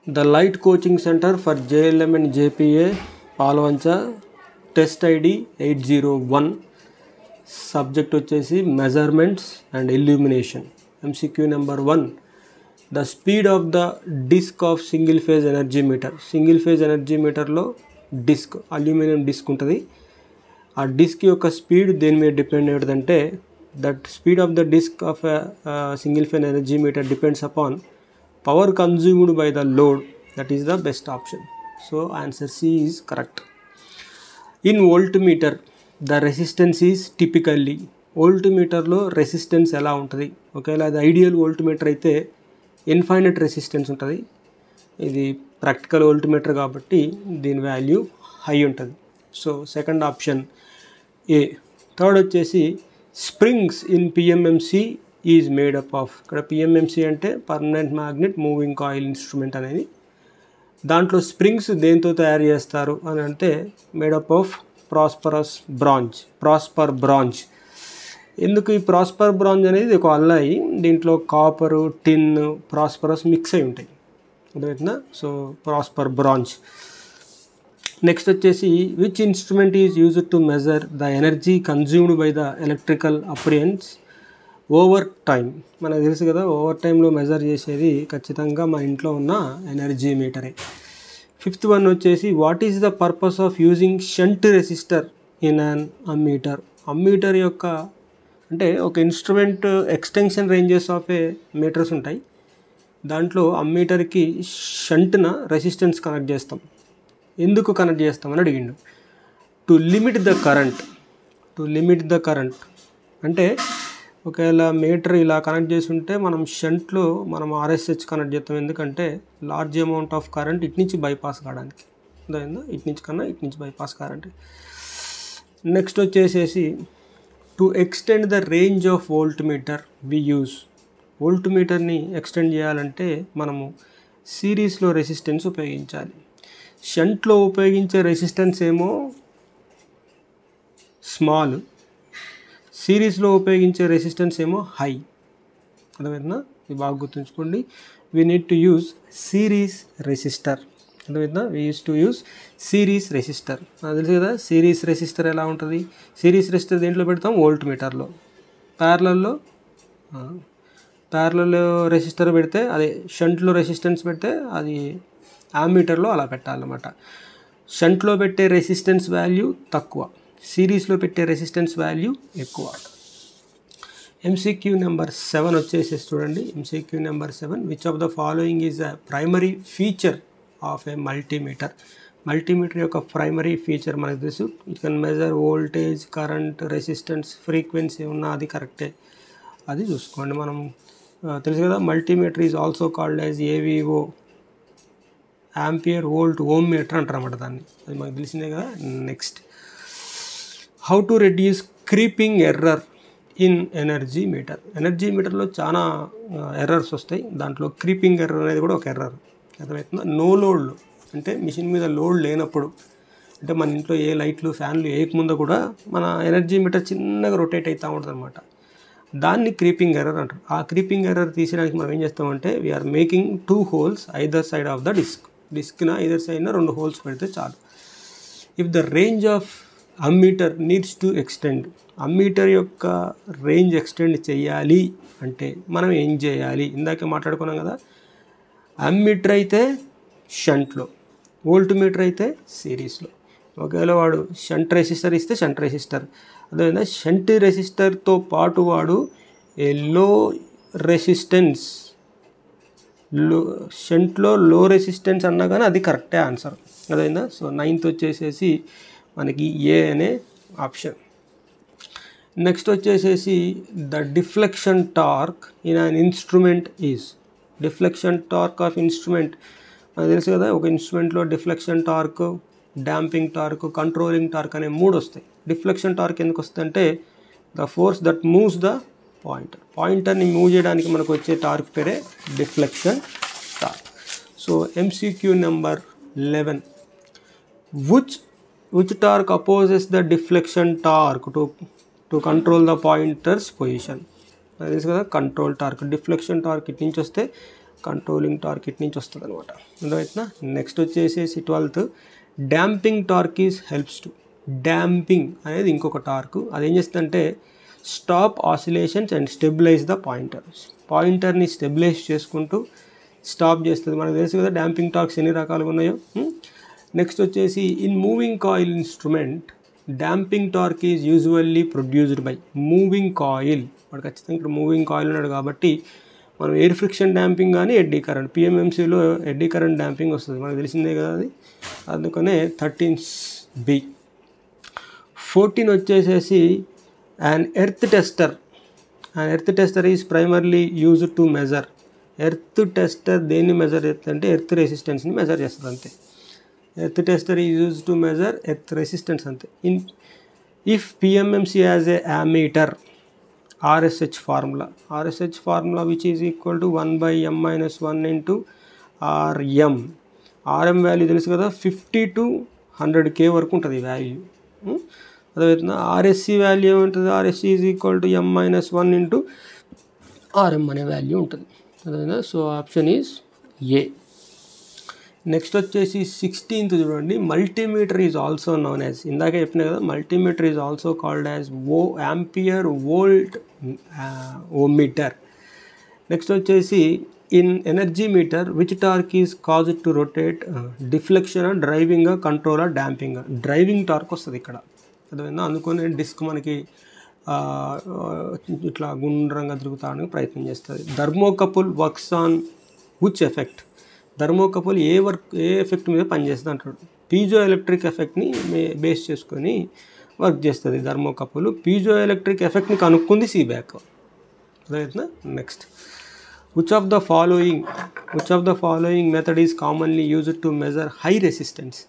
The Light Coaching Center for JLM and JPA, Palvancha, Test ID 801. Subject వచ్చేసి measurements and illumination. MCQ number 1. The speed of the disc of single phase energy meter. Single phase energy meter లో disc, aluminium disc ఉంటుంది. ఆ disc యొక్క speed దేని మీద depend అవుతుందంటే that speed of the disc of a single phase energy meter depends upon power consumed by the load. That is the best option. So answer C is correct. In voltmeter the resistance is typically, వోల్ట్మీటర్లో resistance ఎలా ఉంటుంది, ఒకవేళ అది ideal voltmeter అయితే infinite resistance ఉంటుంది. ఇది practical voltmeter కాబట్టి దీని వాల్యూ హై ఉంటుంది. So second option A. Third వచ్చేసి springs in PMMC is made up of. ఇక్కడ పిఎంఎంసి అంటే permanent magnet moving coil instrument అనేది. దాంట్లో స్ప్రింగ్స్ దేంతో తయారు చేస్తారు అని అంటే మేడప్ ఆఫ్ ప్రాస్పర్ బ్రాంజ్. ఎందుకు ఈ ప్రాస్పర్ బ్రాంజ్ అనేది ఒక అల్లాయి, దీంట్లో కాపరు, టిన్, ప్రాస్పరస్ మిక్స్ అయి ఉంటాయి అర్థమవుతుందా. So phosphor bronze. నెక్స్ట్ వచ్చేసి which instrument is used to measure the energy consumed by the electrical appliance over time. మనకు తెలుసు కదా, ఓవర్ టైంలో మెజర్ చేసేది ఖచ్చితంగా మన ఇంట్లో ఉన్న ఎనర్జీ మీటరే. ఫిఫ్త్ వన్ వచ్చేసి what is the purpose of using shunt resistor in an ammeter. Ammeter యొక్క అంటే ఒక instrument extension ranges of a meters ఉంటాయి. దాంట్లో అమ్మీటర్కి షంట్న రెసిస్టెన్స్ కనెక్ట్ చేస్తాం. ఎందుకు కనెక్ట్ చేస్తామని అడిగిండు. టు లిమిట్ ద కరెంట్ అంటే ఒకవేళ మీటర్ ఇలా కనెక్ట్ చేసి ఉంటే మనం షంట్లో మనం ఆర్ఎస్హెచ్ కనెక్ట్ చేస్తాం. ఎందుకంటే లార్జ్ అమౌంట్ ఆఫ్ కరెంట్ ఇటు నుంచి బైపాస్ కావడానికి, అర్థమైందా, ఇటు నుంచి బైపాస్ కరెంట్. నెక్స్ట్ వచ్చేసేసి to extend the range of voltmeter we use. వోల్ట్మీటర్ని ఎక్స్టెండ్ చేయాలంటే మనము సిరీస్లో రెసిస్టెన్స్ ఉపయోగించాలి. షంట్లో ఉపయోగించే రెసిస్టెన్స్ ఏమో స్మాల్, సిరీస్లో ఉపయోగించే రెసిస్టెన్స్ ఏమో హై. అర్థమైందా, ఇది బాగా గుర్తుంచుకోండి. We need to use series resistor. అర్థమైందా, we use to use series resistor. నాకు తెలుసు కదా సిరీస్ రెసిస్టర్ ఎలా ఉంటుంది. సిరీస్ రెసిస్టర్ దేంట్లో పెడతాం, వోల్ట్మీటర్లో. ప్యారలల్లో రెసిస్టర్ పెడితే, అదే షంట్లో రెసిస్టెన్స్ పెడితే అది అమ్మీటర్లో అలా పెట్టాలన్నమాట. షంట్లో పెట్టే రెసిస్టెన్స్ వాల్యూ తక్కువ, సిరీస్లో పెట్టే రెసిస్టెన్స్ వాల్యూ ఎక్కువ. ఎంసీక్యూ నెంబర్ 7 వచ్చేసి చూడండి. MCQ number 7 which of the following is a primary feature of a multimeter. Multimeter యొక్క ప్రైమరీ ఫీచర్ మనకు తెలుసు. It can measure voltage, current, resistance, frequency ఉన్న అది కరెక్టే, అది చూసుకోండి. మనం తెలుసు కదా, multimeter is also called as AVO, ampere volt ohm meter అంటారు అన్నమాట దాన్ని, అది మనకు తెలిసిందే కదా. Next how to reduce creeping error in energy metre. Energy మీటర్లో చాలా ఎర్రర్స్ వస్తాయి, దాంట్లో క్రీపింగ్ ఎర్రర్ అనేది కూడా ఒక ఎర్రర్. అర్థమవుతుందా. నో లోడ్లో అంటే మిషన్ మీద లోడ్ లేనప్పుడు, అంటే మన ఇంట్లో ఏ లైట్లు, ఫ్యాన్లు వేయకముందు కూడా మన ఎనర్జీ మీటర్ చిన్నగా రొటేట్ అవుతూ ఉంటుంది అనమాట. దాన్ని క్రీపింగ్ ఎర్రర్ అంటారు. ఆ క్రీపింగ్ ఎర్రర్ తీసేయడానికి మనం ఏం చేస్తామంటే we are making 2 holes either side of the డిస్క్న ఐదర్ సైడ్న 2 holes పెడితే చాలు. If the range of ammeter needs to extend, ammeter యొక్క రేంజ్ ఎక్స్టెండ్ చేయాలి అంటే మనం ఏం చేయాలి. ఇందాకే మాట్లాడుకున్నాం కదా, అమ్మీటర్ అయితే షంట్లో, వోల్ట్మీటర్ అయితే సిరీస్లో. ఒకవేళ వాడు షంట్ రెసిస్టర్ ఇస్తే షంట్ రెసిస్టర్, అదేవిధంగా షంట్ రెసిస్టర్తో పాటు వాడు ఏ లో రెసిస్టెన్స్, షంట్లో లో రెసిస్టెన్స్ అన్నా కానీ అది కరెక్టే ఆన్సర్. అదేవిధంగా సో 9th వచ్చేసేసి మనకి ఏ అనే ఆప్షన్. నెక్స్ట్ వచ్చేసేసి the deflection torque in an instrument is. Deflection torque of instrument మనకు తెలుసు కదా, ఒక ఇన్స్ట్రుమెంట్లో deflection torque, damping torque, controlling torque అనే 3 వస్తాయి. డిఫ్లెక్షన్ టార్క్ ఎందుకు వస్తుందంటే the force that moves the పాయింటర్ని మూవ్ చేయడానికి మనకు వచ్చే టార్క్ పేరే deflection torque. So MCQ number 11 which torque opposes the deflection torque to control the pointer's position. తెలుసు కదా, కంట్రోల్ టార్క్. డిఫ్లెక్షన్ టార్క్ ఇటు నుంచి వస్తే కంట్రోలింగ్ టార్క్ ఇటు నుంచి వస్తుంది అనమాట. అర్థమవుతుందా? నెక్స్ట్ వచ్చేసేసి 12th damping torque is helps to. Damping అనేది ఇంకొక టార్క్. అది ఏం చేస్తుందంటే stop oscillations and stabilize the pointer. పాయింటర్ని స్టెబిలైజ్ చేసుకుంటూ స్టాప్ చేస్తుంది. మనకు తెలుసు కదా డాంపింగ్ టార్క్స్ ఎన్ని రకాలుగా ఉన్నాయో. నెక్స్ట్ వచ్చేసి in moving coil instrument damping torque is usually produced by moving coil. వాడు ఖచ్చితంగా ఇక్కడ మూవింగ్ కాయిల్ ఉన్నాడు కాబట్టి మనం ఎయిర్ ఫ్రిక్షన్ డాంపింగ్ కానీ ఎడ్డీ కరెంట్, పిఎంఎంసీలో ఎడ్డీ కరెంట్ డాంపింగ్ వస్తుంది, మనకు తెలిసిందే కదా అది. అందుకనే 13B. 14 వచ్చేసేసి an earth tester. an earth tester is primarily used to measure. Earth tester దేన్ని మెజర్ చేస్తుందంటే ఎర్త్ రెసిస్టెన్స్ని మెజర్ చేస్తుంది అంతే. Earth tester is use to measure earth resistance అంతే. If PMMC as a ammeter, RSH formula which is equal to 1/m-1 into RM. RM value తెలుసు కదా, 50 to 100K వరకు ఉంటుంది వాల్యూ. అదేవిధంగా RSC వాల్యూ ఏముంటుంది, RSC is equal to m-1 into RM అనే value ఉంటుంది. అదేవిధంగా so option is A. Next వచ్చేసి 16th చూడండి, multimeter is also known as, ఇందాకే చెప్పినా కదా multimeter is also called as ampere volt ohmmeter. Next వచ్చేసి in energy meter which torque is caused to rotate, deflection, driving, control, damping. Driving torque వస్తుంది ఇక్కడ. అదేవిధంగా అందుకని డిస్క్ మనకి ఇట్లా గుండ్రంగా తిరుగుతానికి ప్రయత్నం చేస్తుంది. Thermocouple works on which effect. Thermocouple ఏ ఎఫెక్ట్ మీద పనిచేస్తుంది అంటాడు. పీజో ఎలక్ట్రిక్ ఎఫెక్ట్ని బేస్ చేసుకొని వర్క్ చేస్తుంది థర్మోకపుల్. పీజో ఎలక్ట్రిక్ ఎఫెక్ట్ని కనుక్కుంది సీబ్యాక్. అదేవిధంగా next which of the following method is commonly used to measure high resistance.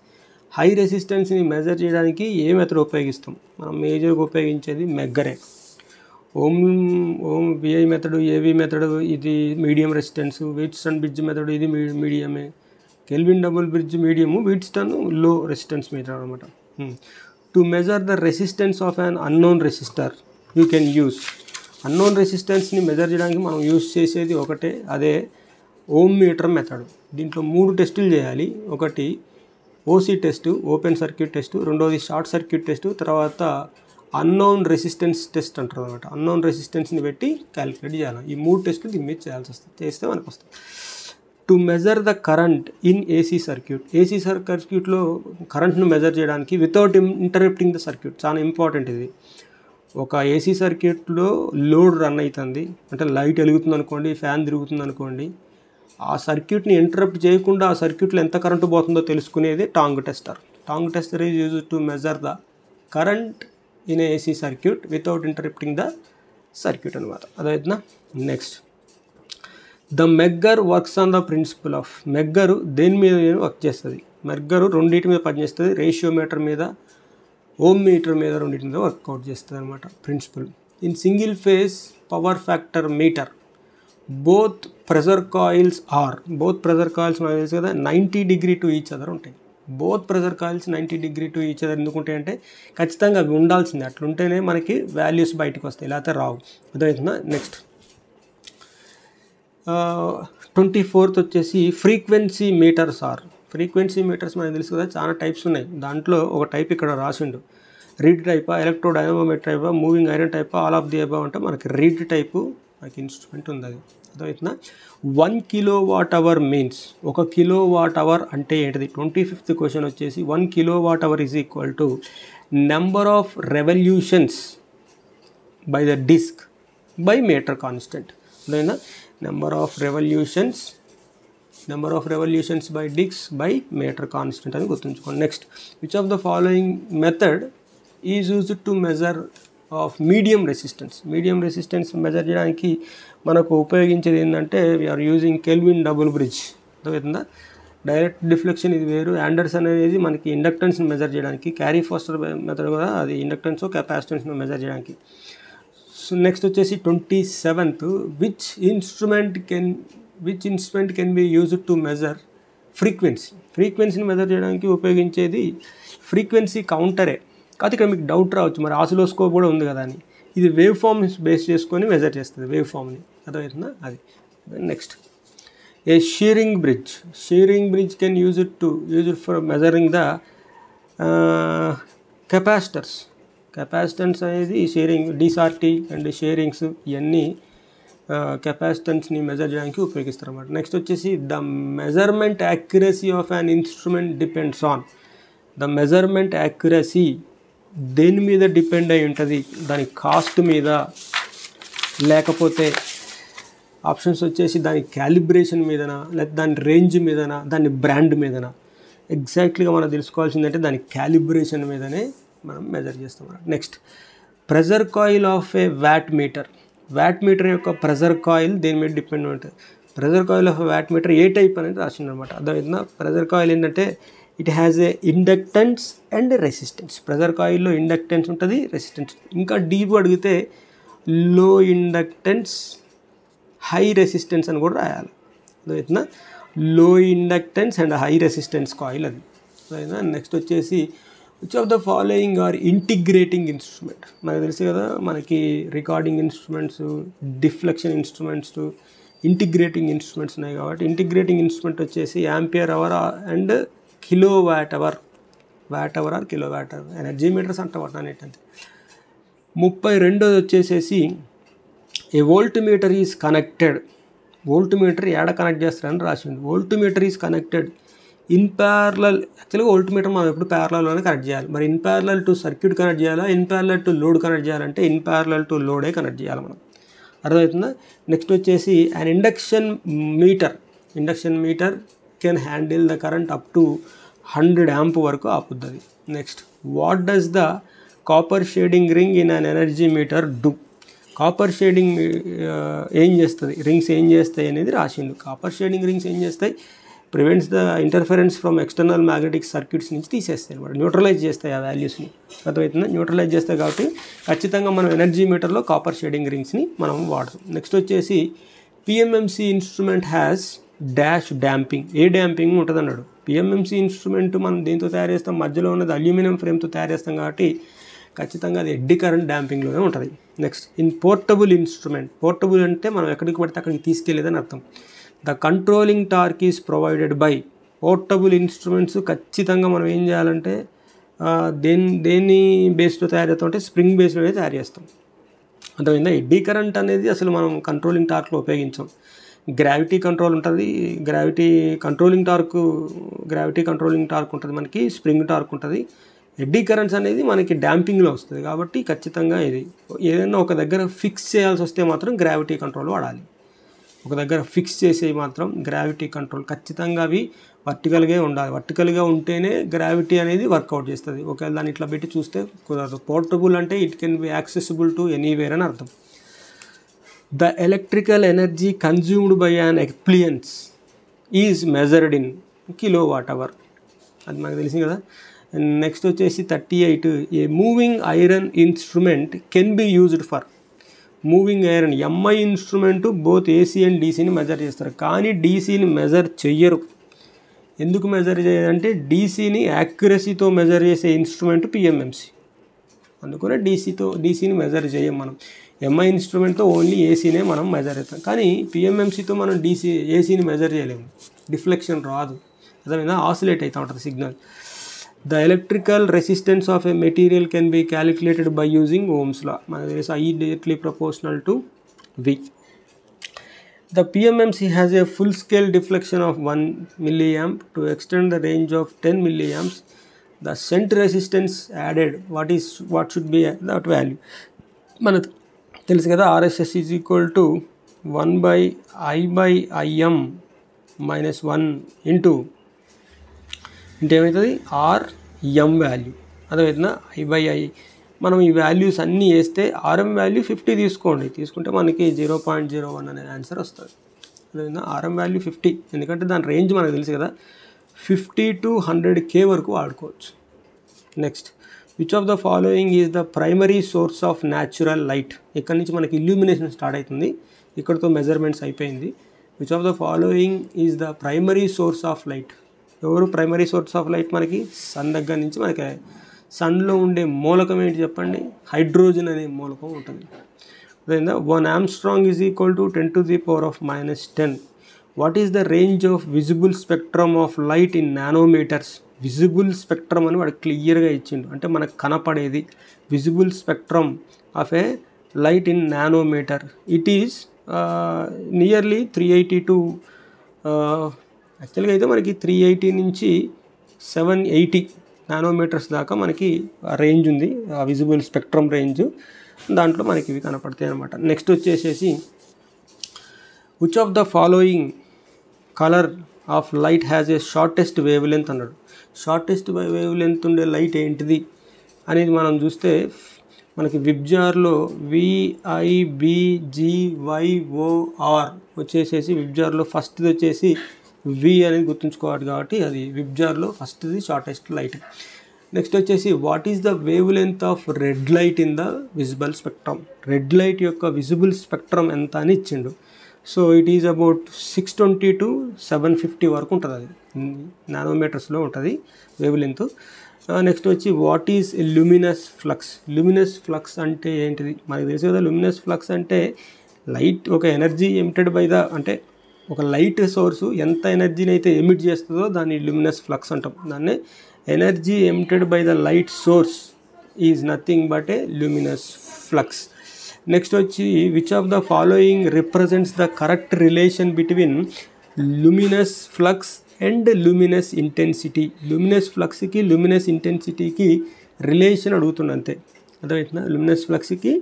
High రెసిస్టెన్స్ని మెజర్ చేయడానికి ఏ మెథడ్ ఉపయోగిస్తాం, మనం మేజర్గా ఉపయోగించేది మెగ్గరే. Ohm VI method, AV method ఇది medium resistance, Wheatstone bridge method ఇది మీడియమే, Kelvin double bridge medium, Wheatstone low resistance method అనమాట. To measure the resistance of an unknown resistor you can use. Unknown రెసిస్టెన్స్ని మెజర్ చేయడానికి మనం use చేసేది ఒకటే, అదే ఓమ్ మీటర్ మెథడ్. దీంట్లో 3 టెస్టులు చేయాలి. ఒకటి OC test, open circuit test, రెండోది షార్ట్ సర్క్యూట్ టెస్ట్, తర్వాత అన్నోన్ రెసిస్టెన్స్ టెస్ట్ అంటారు అనమాట. అన్నోన్ రెసిస్టెన్స్ని పెట్టి క్యాలిక్యులేట్ చేయాలి. ఈ 3 టెస్టులు దీని మీద చేయాల్సి వస్తుంది, చేస్తే మనకు వస్తుంది. To measure the current in AC సర్క్యూట్లో కరెంట్ను మెజర్ చేయడానికి వితౌట్ ఇంటరప్టింగ్ ద సర్క్యూట్, చాలా ఇంపార్టెంట్ ఇది. ఒక ఏసీ సర్క్యూట్లో లోడ్ రన్ అవుతుంది అంటే లైట్ వెలుగుతుంది అనుకోండి, ఫ్యాన్ తిరుగుతుంది అనుకోండి, ఆ సర్క్యూట్ని ఇంటరప్ట్ చేయకుండా ఆ సర్క్యూట్లో ఎంత కరెంటు పోతుందో తెలుసుకునేది tong tester. Tong tester is use to measure the current in AC circuit without interrupting the circuit అనమాట. అదైతే next the megger works on the principle of. Megger దేని మీద వర్క్ చేస్తుంది, మెగ్గరు రెండింటి మీద పనిచేస్తుంది, రేషియోమీటర్ మీద, ఓమ్ మీటర్ మీద, రెండింటి మీద వర్కౌట్ చేస్తుంది అనమాట principle. In single phase power factor meter both pressure coils మనకు తెలుసు కదా 90 degree టు ఈచ్ అదర్ ఉంటాయి. Both pressure coils 90 degree to each other ఎందుకు ఉంటాయి అంటే ఖచ్చితంగా అవి ఉండాల్సిందే, అట్లుంటేనే మనకి వాల్యూస్ బయటకు వస్తాయి, లేకపోతే రావు. అదవుతుందా. నెక్స్ట్ 24th వచ్చేసి ఫ్రీక్వెన్సీ మీటర్స్ మనకు తెలుసు కదా, చాలా టైప్స్ ఉన్నాయి. దాంట్లో ఒక టైప్ ఇక్కడ రాసిండు, రీడ్ టైపా, ఎలక్ట్రో డైనమోమీటర్ టైపా, మూవింగ్ ఐరన్ టైపా, ఆల్ ఆఫ్ ది అబవ్ అంటే మనకి రీడ్ టైపు మనకి ఇన్స్ట్రుమెంట్ ఉంది. అది అర్థమవుతుందా. 1 kWh మీన్స్ 1 kWh అంటే ఏంటిది. 25th క్వశ్చన్ వచ్చేసి 1 kWh is equal to number of revolutions by the disc by meter constant. అర్థమైందా. Number of revolutions by disc by meter constant అని గుర్తుంచుకోండి. Next which of the following method is used to measure of medium resistance measure చేయడానికి మనకు ఉపయోగించేది ఏంటంటే we are using Kelvin double bridge. అర్థమవుతుందా. Direct deflection ఇది వేరు, యాండర్సన్ అనేది మనకి ఇండక్టెన్స్ని మెజర్ చేయడానికి, క్యారీ ఫాస్టర్ మెథడ్ కూడా అది ఇండక్టెన్స్ కెపాసిటెన్స్ని మెజర్ చేయడానికి. సో నెక్స్ట్ వచ్చేసి 27th which instrument can be used to measure ఫ్రీక్వెన్సీని మెజర్ చేయడానికి ఉపయోగించేది ఫ్రీక్వెన్సీ కౌంటరే. కాదు ఇక్కడ మీకు డౌట్ రావచ్చు, మరి ఆసిలోస్కోప్ కూడా ఉంది కదా అని. ఇది వేవ్ ఫామ్ని బేస్ చేసుకొని మెజర్ చేస్తుంది, వేవ్ ఫామ్ని. అర్థమవుతుందా. అది next A shearing bridge can use it for measuring the capacitors. Capacitance అనేది షేరింగ్ డీసార్టీ అండ్ షేరింగ్స్ ఇవన్నీ కెపాసిటెన్స్ని మెజర్ చేయడానికి ఉపయోగిస్తారు అన్నమాట. నెక్స్ట్ వచ్చేసి the measurement accuracy of an instrument depends on. The measurement accuracy దేని మీద డిపెండ్ అయి ఉంటుంది? దాని కాస్ట్ మీద, లేకపోతే ఆప్షన్స్ వచ్చేసి దాని క్యాలిబ్రేషన్ మీదనా, లేకపోతే దాని రేంజ్ మీదనా, దాని బ్రాండ్ మీదనా? ఎగ్జాక్ట్లీగా మనం తెలుసుకోవాల్సిందంటే దాని క్యాలిబ్రేషన్ మీదనే మనం మెజర్ చేస్తాం. Next pressure coil of A watt meter. Watt meter యొక్క ప్రెజర్ కాయిల్ దేని మీద డిపెండ్ ఉంటుంది? Pressure coil of watt meter A type అనేది రాసింది అనమాట. అదేవిధంగా ప్రెజర్ కాయిల్ ఏంటంటే it has a inductance and resistance. Pressure కాయిల్లో ఇండక్టెన్స్ ఉంటుంది, రెసిస్టెన్స్. ఇంకా డీప్ అడిగితే లో ఇండక్టెన్స్ హై రెసిస్టెన్స్ అని కూడా రాయాలి. అదేవిధంగా low inductance and high resistance coil అది. అదేవిధంగా నెక్స్ట్ వచ్చేసి which of the following are integrating instrument. మనకు తెలుసు కదా, మనకి recording instruments, deflection instruments, integrating instruments ఉన్నాయి. కాబట్టి ఇంటిగ్రేటింగ్ ఇన్స్ట్రుమెంట్ వచ్చేసి ampere hour and kilo watt hour are kilo watt hour energy meters అంటారు అనేటంటే. 32 వచ్చేసేసి a volt meter is connected. Volt meter ఏడ కనెక్ట్ చేస్తారని రాసింది. Volt meter is connected in parallel. యాక్చువల్గా వోల్ట్ మీటర్ మనం ఎప్పుడు ప్యారలల్లోనే కనెక్ట్ చేయాలి. మరి in parallel to circuit connect చేయాలా, in parallel to load connect చేయాలంటే ఇన్ ప్యారలల్ టు లోడే కనెక్ట్ చేయాలి మనం. అర్థమవుతుందా? నెక్స్ట్ వచ్చేసి an induction meter can handle the current up to 100 amp వరకు ఆపుతుంది. Next what does the copper shading ring in an energy meter do. Copper shading ఏం చేస్తుంది, రింగ్స్ ఏం చేస్తాయి అనేది రాసిండు. కాపర్ షేడింగ్ రింగ్స్ ఏం చేస్తాయి? Prevents the interference from external magnetic circuits నుంచి తీసేస్తాయి అనమాట. న్యూట్రలైజ్ చేస్తాయి ఆ వాల్యూస్ని. అర్థమవుతుందా? న్యూట్రలైజ్ చేస్తాయి కాబట్టి ఖచ్చితంగా మనం ఎనర్జీ మీటర్లో కాపర్ షేడింగ్ రింగ్స్ని మనం వాడతాం. నెక్స్ట్ వచ్చేసి PMMC instrument has dash damping. A damping ఉంటుంది అన్నాడు. పిఎంఎంసి ఇన్స్ట్రుమెంట్ మనం దేంతో తయారు చేస్తాం? మధ్యలో ఉన్నది అల్యూమినియం ఫ్రేమ్తో తయారు చేస్తాం కాబట్టి ఖచ్చితంగా అది ఎడ్డీ కరెంట్ డ్యాంపింగ్లోనే ఉంటుంది. Next in portable instrument. Portable అంటే మనం ఎక్కడికి పడితే అక్కడికి తీసుకెళ్ళేదని అర్థం. The controlling torque is provided by. Portable instruments ఖచ్చితంగా మనం ఏం చేయాలంటే దేన్ని బేస్లో తయారు చేస్తాం అంటే స్ప్రింగ్ బేస్లోనే తయారు చేస్తాం. అర్థమైందా? ఎడ్డీ కరెంట్ అనేది అసలు మనం కంట్రోలింగ్ టార్క్లో ఉపయోగించాం. గ్రావిటీ కంట్రోల్ ఉంటుంది, గ్రావిటీ కంట్రోలింగ్ టార్క్ ఉంటుంది, మనకి స్ప్రింగ్ టార్క్ ఉంటుంది. ఎడ్డీ కరెంట్స్ అనేది మనకి డ్యాంపింగ్లో వస్తుంది. కాబట్టి ఖచ్చితంగా ఇది ఏదైనా ఒక దగ్గర ఫిక్స్ చేయాల్సి వస్తే మాత్రం గ్రావిటీ కంట్రోల్ వాడాలి. ఒక దగ్గర ఫిక్స్ చేసే మాత్రం గ్రావిటీ కంట్రోల్ ఖచ్చితంగా అవి వర్టికల్గా ఉండాలి. వర్టికల్గా ఉంటేనే గ్రావిటీ అనేది వర్కౌట్ చేస్తుంది. ఒకవేళ దాన్ని ఇట్లా పెట్టి చూస్తే కుదరదు. పోర్టబుల్ అంటే it can be accessible to anywhere అని అర్థం. The electrical energy consumed by an appliance is measured in kilo watt hour. అది మనకు తెలిసింది కదా. నెక్స్ట్ వచ్చేసి 38 a moving iron instrument can be used for. Moving iron MI instrument both AC and డీసీని measure చేస్తారు, కానీ డీసీని మెజర్ చెయ్యరు. ఎందుకు మెజర్ చేయాలంటే డీసీని యాక్యురసీతో మెజర్ చేసే ఇన్స్ట్రుమెంట్ పిఎంఎంసి. అందుకనే డీసీని మెజర్ చేయం మనం. ఎంఐ ఇన్స్ట్రుమెంట్తో ఓన్లీ ఏసీనే మనం మెజర్ చేస్తాం, కానీ పిఎంఎంసితో మనం ఏసీని మెజర్ చేయలేము. డిఫ్లెక్షన్ రాదు, అదేవిధంగా ఆసిలేట్ అవుతూ ఉంటుంది signal. The electrical resistance of a material can be calculated by using Ohm's law. There is I directly proportional to V. The PMMC has a full scale deflection of 1 milliamp. To extend the range of 10 milliamps, the shunt resistance added, what should be that value? మనకు తెలుసు కదా, RSS is equal to 1 by I/Im minus 1 into ఏమవుతుంది RM value. అదేవిధంగా I/I మనం ఈ values అన్నీ వేస్తే RM value 50 తీసుకుంటే మనకి 0.01 అనే ఆన్సర్ వస్తుంది. అదేవిధంగా RM వాల్యూ 50, ఎందుకంటే దాని రేంజ్ మనకు తెలుసు కదా, 50 to 100K వరకు వాడుకోవచ్చు. Next which of the following is the primary source of natural light. ఇక్కడ నుంచి మనకి ఇల్యూమినేషన్ స్టార్ట్ అవుతుంది, ఇక్కడతో మెజర్మెంట్స్ అయిపోయింది. Which of the following is the primary source of light. ఎవరు ప్రైమరీ సోర్స్ ఆఫ్ లైట్? మనకి సన్ దగ్గర నుంచి మనకి సన్లో ఉండే మూలకం ఏంటి చెప్పండి? హైడ్రోజన్ అనే మూలకం ఉంటుంది. అదేవిధంగా 1 Armstrong is equal to 10⁻⁻⁻10. What is the range of visible spectrum of light in nanometres. Visible spectrum అని వాడు క్లియర్గా ఇచ్చిండు, అంటే మనకు కనపడేది visible spectrum of A light in nanometre. It is nearly 380 to యాక్చువల్గా అయితే మనకి 380 నుంచి 780 నానోమీటర్స్ దాకా మనకి రేంజ్ ఉంది, ఆ విజిబుల్ స్పెక్ట్రమ్ రేంజ్. దాంట్లో మనకి ఇవి కనపడతాయి అనమాట. నెక్స్ట్ వచ్చేసేసి which of the following colour of light has a shortest wave length అన్నాడు. షార్టెస్ట్ వేవ్ లెంత్ ఉండే లైట్ ఏంటిది అనేది మనం చూస్తే మనకి విబ్జార్లో VIBGYOR వచ్చేసేసి విబ్జార్లో ఫస్ట్ది వచ్చేసి వి అనేది గుర్తుంచుకోవాలి కాబట్టి అది విబ్జార్లో ఫస్ట్ది షార్టెస్ట్ లైట్. నెక్స్ట్ వచ్చేసి what is the wave length of red light in the visible spectrum. Red light యొక్క విజిబుల్ స్పెక్ట్రమ్ ఎంత అని ఇచ్చిండు. So it is about 620 to 750 వరకు ఉంటుంది, అది నానోమీటర్స్లో ఉంటుంది వేవ్ లెంత్. నెక్స్ట్ వచ్చి what is luminous flux. Luminous flux అంటే ఏంటిది మనకు తెలుసు కదా. ల్యూమినస్ ఫ్లక్స్ అంటే లైట్ ఒక ఎనర్జీ ఎమిటెడ్ బై ద, అంటే ఒక లైట్ సోర్సు ఎంత ఎనర్జీని అయితే ఎమిట్ చేస్తుందో దాన్ని ల్యూమినస్ ఫ్లక్స్ అంటాం. దాన్ని energy emitted by the light source is nothing but a luminous flux. Next వచ్చి which of the following represents the correct relation between luminous flux and luminous intensity. Luminous ఫ్లక్స్కి luminous ఇంటెన్సిటీకి relation అడుగుతుంది అంతే, అర్థమవుతుందా. Luminous ఫ్లక్స్కి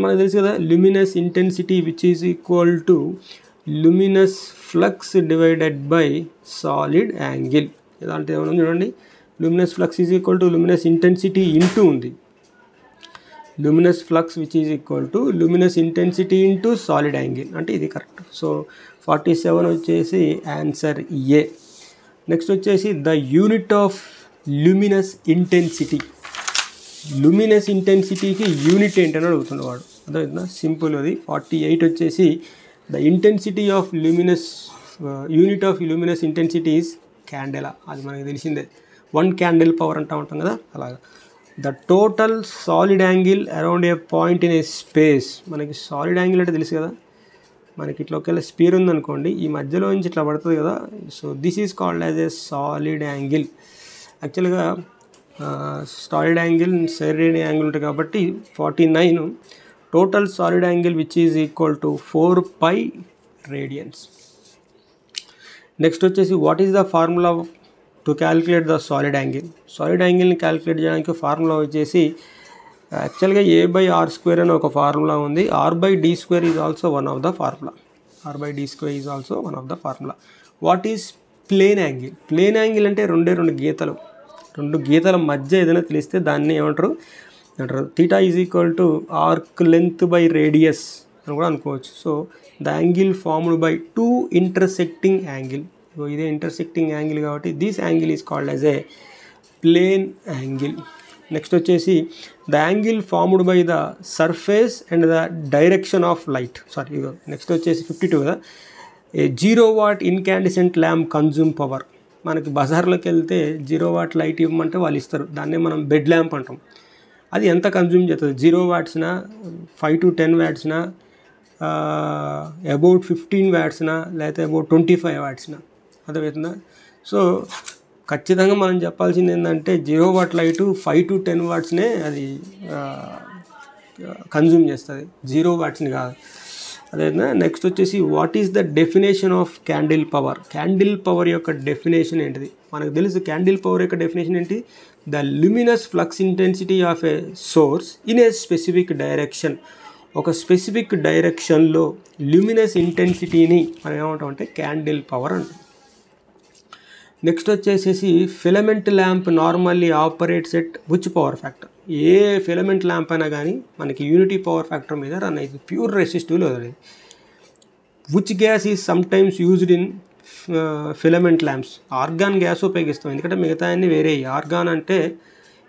మనకు తెలుసు కదా, luminous intensity which is equal to luminous flux divided by solid angle. ఇలాంటిది ఏమన్నా చూడండి, luminous flux is equal to luminous intensity into ఉంది, luminous flux which is equal to luminous intensity into solid angle, అంటే ఇది correct. So 47 వచ్చేసి answer A. Next వచ్చేసి the unit of luminous intensity. Luminous ఇంటెన్సిటీకి unit ఏంటని అడుగుతున్నాడు వాడు, అర్థమవుతుందా. సింపుల్ అది. 48 వచ్చేసి the intensity of luminous unit of luminous intensity is candela. అది మనకి తెలిసిందే, 1 క్యాండిల్ పవర్ అంటూ ఉంటాం కదా అలాగా. The total solid angle around a point in a space. మనకి సాలిడ్ యాంగిల్ అంటే తెలుసు కదా, మనకి ఇట్లా ఒకవేళ స్పీర్ ఉందనుకోండి, ఈ మధ్యలో నుంచి ఇట్లా పడుతుంది కదా. So this is called as a solid angle. యాక్చువల్గా సాలిడ్ యాంగిల్ సెరీడ్ యాంగిల్ ఉంటుంది కాబట్టి 49 total solid angle which is equal to 4 pi radians. Next వచ్చేసి what is the formula to calculate the solid angle. Solid యాంగిల్ని calculate చేయడానికి formula వచ్చేసి యాక్చువల్గా A/r² అని ఒక ఫార్ములా ఉంది. R/d² is also one of the formula. R/d² is also one of the formula. What is plane angle. Plane angle అంటే రెండు గీతలు, రెండు గీతల మధ్య ఏదైనా తెలిస్తే దాన్ని ఏమంటారు theta is equal to arc length by radius అని కూడా అనుకోవచ్చు. So the angle formed by 2 intersecting angle. ఇదే ఇంటర్సెక్టింగ్ యాంగిల్ కాబట్టి this angle is called as a plane angle. Next వచ్చేసి the angle formed by the surface and the direction of light. Next వచ్చేసి 52 కదా. A 0 watt incandescent lamp consume power. మనకి బజార్లోకి వెళ్తే 0 watt light ఇవ్వమంటే వాళ్ళు ఇస్తారు, దాన్నే మనం బెడ్ ల్యాంప్ అంటాం. అది ఎంత కన్జ్యూమ్ చేస్తుంది, 0 watts 5 to 10 watts about 15 watts లేకపోతే అబౌట్ 25 watts అర్థమవుతుందా. సో ఖచ్చితంగా మనం చెప్పాల్సింది ఏంటంటే 0 watt లైటు 5 to 10 watts అది కన్జ్యూమ్ చేస్తుంది, 0 watts కాదు. అదేవిధంగా నెక్స్ట్ వచ్చేసి what is the definition of candle power. Candle power యొక్క డెఫినేషన్ ఏంటిది మనకు తెలుసు. క్యాండిల్ పవర్ యొక్క డెఫినేషన్ ఏంటి, the luminous flux intensity of A source in a specific direction. ఒక స్పెసిఫిక్ డైరెక్షన్లో ల్యూమినస్ ఇంటెన్సిటీని మనం ఏమంటాం అంటే క్యాండిల్ పవర్ అంటాం. నెక్స్ట్ వచ్చేసేసి filament lamp normally operates at which power factor. A filament lamp అయినా కానీ మనకి యూనిటీ పవర్ ఫ్యాక్టర్ మీద రన్ అవుతుంది, ప్యూర్ రెసిస్టివ్లో అది. Which gas is sometimes used in filament lamps. Organ gas ఉపయోగిస్తాం, ఎందుకంటే మిగతా అన్నీ వేరే. ఆర్గాన్ అంటే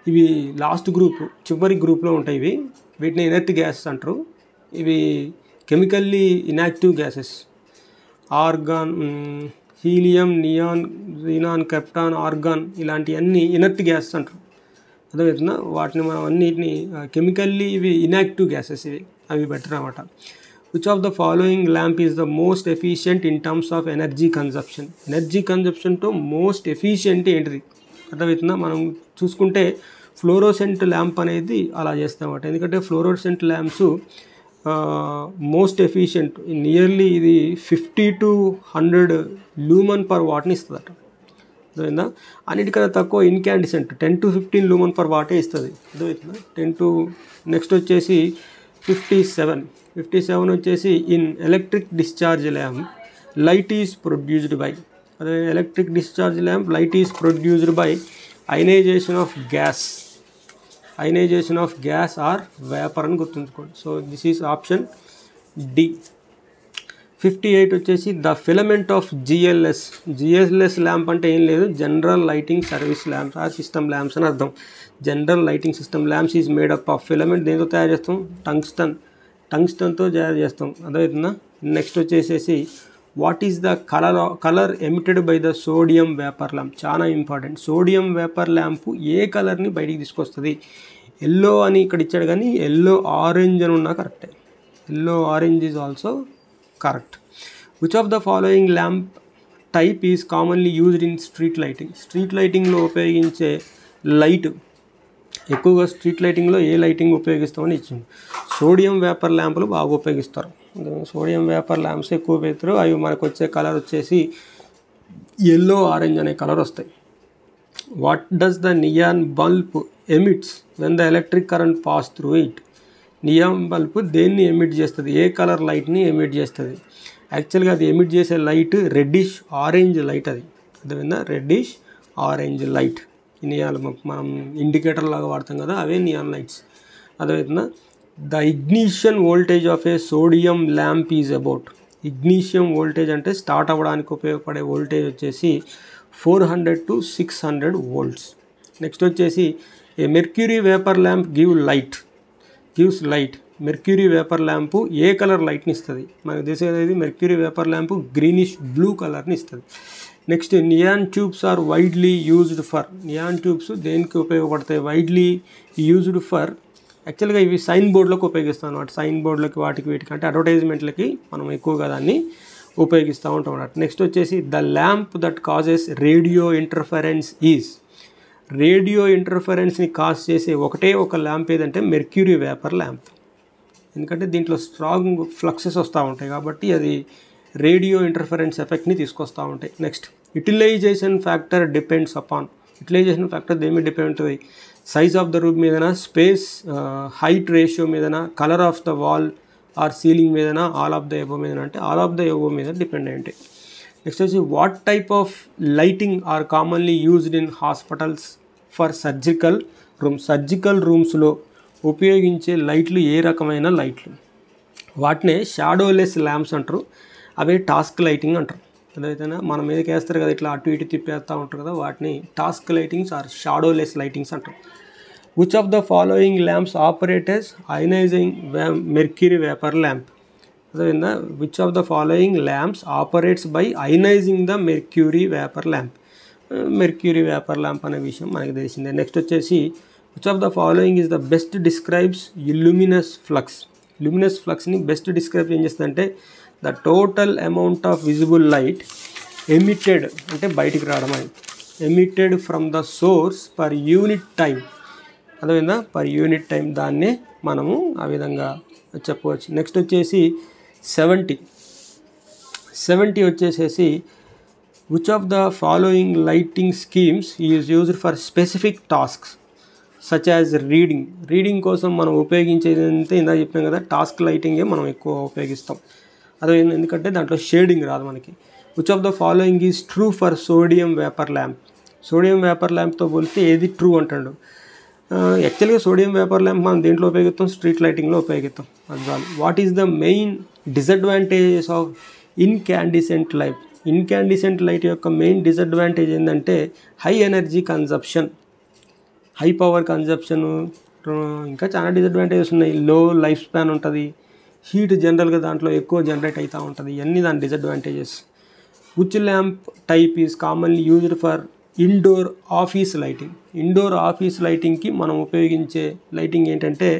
ఇవి లాస్ట్ గ్రూప్, చివరి గ్రూప్లో ఉంటాయి ఇవి. వీటిని ఇనర్ట్ గ్యాసెస్ అంటారు. ఇవి chemically inactive gases. Argon, helium, neon, రీనాన్, కెప్టాన్, ఆర్గాన్ ఇలాంటివన్నీ ఇనర్ట్ గ్యాసెస్ అంటారు. అర్థమవుతుందా. వాటిని మనం అన్నిటిని కెమికల్లీ ఇవి ఇన్యాక్టివ్ గ్యాసెస్, అవి బెటర్ అన్నమాట. Which of the following lamp is the most efficient in terms of energy consumption. Energy కన్జప్షన్తో మోస్ట్ ఎఫిషియంట్ ఏంటిది అర్థమవుతుందా? మనం చూసుకుంటే ఫ్లోరోసెంట్ ల్యాంప్ అనేది అలా చేస్తామన్నమాట. ఎందుకంటే fluorescent lamps most efficient, nearly ఇది 50 to 100 లూమన్ పర్ వాట్ని ఇస్తుందట. అర్థమైందా? అన్నిటికన్నా తక్కువ ఇన్కాండిసెంట్ 10 to 15 లూమన్ పర్ వాటే ఇస్తుంది. అర్థమవుతుందా? 10 to నెక్స్ట్ వచ్చేసి 57 వచ్చేసి in electric discharge lamp light is produced by. అదే electric discharge lamp light is produced by ionization of gas or vapour అని గుర్తుంచుకోండి. So this is option D. 58 వచ్చేసి the filament of GLS lamp అంటే ఏం లేదు, general lighting service lamps or system lamps అని అర్థం. General lighting system lamps is made up of filament. దేంతో తయారు చేస్తాం? టంగ్స్టన్తో తయారు చేస్తాం. అర్థమవుతుందా? నెక్స్ట్ వచ్చేసేసి what is the colour emitted by the sodium vapour lamp. చాలా ఇంపార్టెంట్. సోడియం వేపర్ ల్యాంపు ఏ కలర్ని బయటికి తీసుకొస్తుంది? ఎల్లో అని ఇక్కడ ఇచ్చాడు కానీ ఎల్లో ఆరెంజ్ అని ఉన్నా కరెక్టే. Yellow orange is also correct. Which of the following lamp type is commonly used in street lighting. Street లైటింగ్లో ఉపయోగించే లైట్ ఎక్కువగా స్ట్రీట్ లైటింగ్లో ఏ లైటింగ్ ఉపయోగిస్తామని ఇచ్చింది. సోడియం వేపర్ ల్యాంపులు బాగా ఉపయోగిస్తారు. సోడియం వేపర్ ల్యాంప్స్ ఎక్కువ ఉపయోగిస్తారు. అవి మనకు వచ్చే కలర్ వచ్చేసి ఎల్లో ఆరెంజ్ అనే కలర్ వస్తాయి. What does the neon bulb emits when the electric current pass through it. Neon bulb దేన్ని ఎమిట్ చేస్తుంది? ఏ కలర్ లైట్ని ఎమిట్ చేస్తుంది? యాక్చువల్గా అది ఎమిట్ చేసే లైట్ రెడ్డిష్ ఆరెంజ్ లైట్. అది అర్థమైందా? Reddish orange light. నియాన్ మనం ఇండికేటర్ లాగా వాడతాం కదా, అవే నియాన్ లైట్స్. అర్థమవుతుందా? The ignition voltage of A sodium lamp is about. Ignition voltage అంటే స్టార్ట్ అవ్వడానికి ఉపయోగపడే వోల్టేజ్ వచ్చేసి 400 to 600 volts. నెక్స్ట్ వచ్చేసి a mercury vapour lamp gives light. Mercury vapour lamp ఏ కలర్ లైట్ని ఇస్తుంది? మనకు తెలిసేది mercury vapour lamp greenish blue కలర్ని ఇస్తుంది. Next neon tubes are widely used for. Neon tubes దేనికి ఉపయోగపడతాయి? వైడ్లీ యూజ్డ్ ఫర్ యాక్చువల్గా ఇవి సైన్ బోర్డులకు ఉపయోగిస్తాం అన్నమాట. సైన్ బోర్డులకి వీటికి అంటే అడ్వర్టైజ్మెంట్లకి మనం ఎక్కువగా దాన్ని ఉపయోగిస్తూ ఉంటాం అన్నమాట. నెక్స్ట్ వచ్చేసి the lamp that causes radio interference is. Radio ఇంటర్ఫరెన్స్ని కాజ్ చేసే ఒక ల్యాంప్ ఏదంటే మెర్క్యూరీ వేపర్ ల్యాంప్. ఎందుకంటే దీంట్లో స్ట్రాంగ్ ఫ్లక్సెస్ వస్తూ ఉంటాయి కాబట్టి అది రేడియో ఇంటర్ఫరెన్స్ ఎఫెక్ట్ని తీసుకొస్తూ ఉంటాయి. Next utilization factor depends upon. Utilization factor దేని డిపెండ్ ఉంటుంది? సైజ్ ఆఫ్ ద రూమ్ మీదనా, స్పేస్ హైట్ రేషియో మీదనా, colour of the wall or ceiling మీదనా, ఆల్ ఆఫ్ ద ఎబో మీదనా అంటే ఆల్ ఆఫ్ ద ఎబో మీద డిపెండ్ అయి ఉంటాయి. నెక్స్ట్ వచ్చి what type of lighting are commonly used in hospitals for surgical rooms. Surgical రూమ్స్లో ఉపయోగించే లైట్లు ఏ రకమైన లైట్లు? వాటినే షాడోలెస్ ల్యాంప్స్ అంటారు. అవే టాస్క్ లైటింగ్ అంటారు. అదైతేనా మనం మీదకి వేస్తారు కదా, ఇట్లా అటు ఇటు తిప్పేస్తూ ఉంటారు కదా, వాటిని task lightings or shadowless lightings అంటారు. Which of the following lamps operate as ionizing mercury vapour lamp. అదేవిధంగా which of the following lamps operates by ionizing the mercury vapour lamp. Mercury vapour lamp అనే విషయం మనకి తెలిసిందే. Next వచ్చేసి which of the following is the best describes luminous flux. Luminous ఫ్లక్స్ని best describe ఏం చేస్తుందంటే the total amount of visible light emitted అంటే బయటికి రావడం అని, emitted from the source per unit time. అదేవిధంగా పర్ యూనిట్ టైం దాన్నే మనము ఆ విధంగా చెప్పవచ్చు. నెక్స్ట్ వచ్చేసి 70 వచ్చేసేసి which of the following lighting schemes is used for specific tasks such as reading కోసం మనం ఉపయోగించేది అంటే ఇందాక చెప్పినాం కదా, టాస్క్ లైటింగే మనం ఎక్కువ ఉపయోగిస్తాం. అదే ఎందుకంటే దాంట్లో షేడింగ్ రాదు మనకి. Which of the following is true for sodium vapour lamp. Sodium vapour ల్యాంప్తో పోలిస్తే ఏది ట్రూ అంటాడు? యాక్చువల్గా సోడియం వేపర్ ల్యాంప్ మనం దేంట్లో ఉపయోగిస్తాం? స్ట్రీట్ లైటింగ్లో ఉపయోగిస్తాం. అది చాలు. What is the main disadvantages of incandescent light. Incandescent light యొక్క మెయిన్ డిసడ్వాంటేజ్ ఏంటంటే high energy consumption, high power consumption, ఇంకా చాలా డిసడ్వాంటేజెస్ ఉన్నాయి. లో లైఫ్ స్పాన్ ఉంటుంది, హీట్ జనరల్గా దాంట్లో ఎక్కువ జనరేట్ అవుతూ ఉంటుంది. ఇవన్నీ దాని disadvantages. Which lamp type is commonly used for indoor office lighting. Indoor office లైటింగ్కి మనం ఉపయోగించే లైటింగ్ ఏంటంటే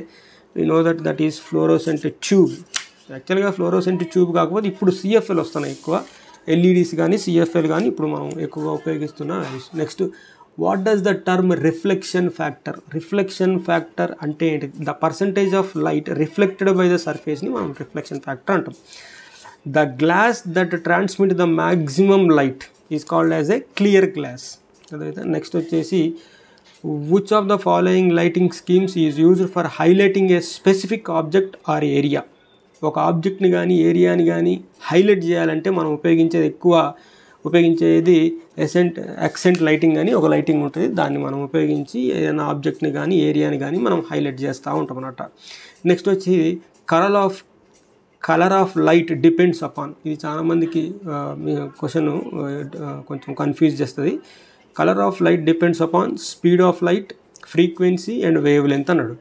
we know that is fluorescent tube. యాక్చువల్గా ఫ్లోరోసెంట్ ట్యూబ్ కాకపోతే ఇప్పుడు సిఎఫ్ఎల్ వస్తున్నాయి ఎక్కువ, ఎల్ఈడీస్ కానీ సిఎఫ్ఎల్ కానీ ఇప్పుడు మనం ఎక్కువగా ఉపయోగిస్తున్న. Next, what does the term reflection factor? Reflection factor అంటే ఏంటి? The percentage of light reflected by the సర్ఫేస్ని మనం రిఫ్లెక్షన్ ఫ్యాక్టర్ అంటాం. The glass that transmit the maximum light is called as a clear glass. అదైతే next వచ్చేసి, which of the following lighting schemes is used for highlighting a specific object or area? ఒక ఆబ్జెక్ట్ని కానీ ఏరియాని కానీ highlight చేయాలంటే మనం ఉపయోగించేది యాక్సెంట్ లైటింగ్ అని ఒక లైటింగ్ ఉంటుంది. దాన్ని మనం ఉపయోగించి ఏదైనా ఆబ్జెక్ట్ని కానీ ఏరియాని కానీ మనం హైలైట్ చేస్తూ ఉంటాం అన్నమాట. నెక్స్ట్ వచ్చి colour of light depends upon. ఇది చాలామందికి క్వశ్చన్ కొంచెం కన్ఫ్యూజ్ చేస్తుంది. Colour of light depends upon speed of light, frequency and wave length అన్నాడు.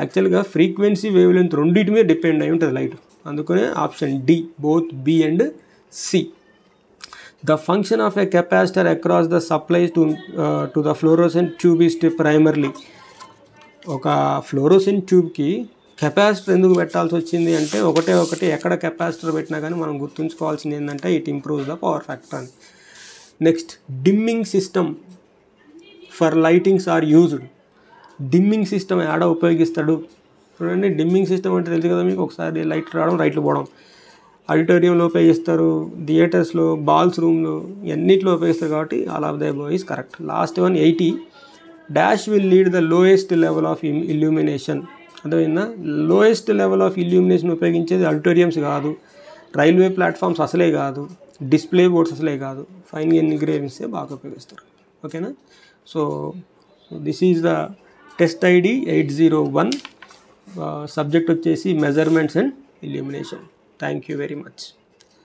యాక్చువల్గా ఫ్రీక్వెన్సీ, వేవ్ లెంత్ రెండింటి మీద డిపెండ్ అయి ఉంటుంది లైట్. అందుకనే option D, both B and C. The function of a capacitor across the supplies to the fluorescent tube is primarily. ఒక fluorescent ట్యూబ్కి capacitor ఎందుకు పెట్టాల్సి వచ్చింది అంటే ఒకటి ఎక్కడ కెపాసిటర్ పెట్టినా కానీ మనం గుర్తుంచుకోవాల్సింది ఏంటంటే it improves the power factor అని. Next, dimming system for lightings are used. Dimming system ఆడ ఉపయోగిస్తాడు చూడండి. డిమ్మింగ్ సిస్టమ్ అంటే తెలుసు కదా మీకు, ఒకసారి లైట్ రావడం రైట్లు పోవడం. ఆడిటోరియంలో ఉపయోగిస్తారు, థియేటర్స్లో, బాల్స్ రూమ్లో, అన్నింటిలో ఉపయోగిస్తారు. కాబట్టి all of the above is correct. Last one 80. Dash will lead the lowest level of illumination. అర్థమైందా? లోయెస్ట్ లెవెల్ ఆఫ్ ఇల్యూమినేషన్ ఉపయోగించేది ఆడిటోరియంస్ కాదు, రైల్వే ప్లాట్ఫామ్స్ అసలే కాదు, డిస్ప్లే బోర్డ్స్ అసలే కాదు, ఫైన్ ఎంగ్రేవింగ్సే బాగా ఉపయోగిస్తారు. ఓకేనా? So this is the test ID 801. Subject వచ్చేసి measurements and illumination. Thank you very much.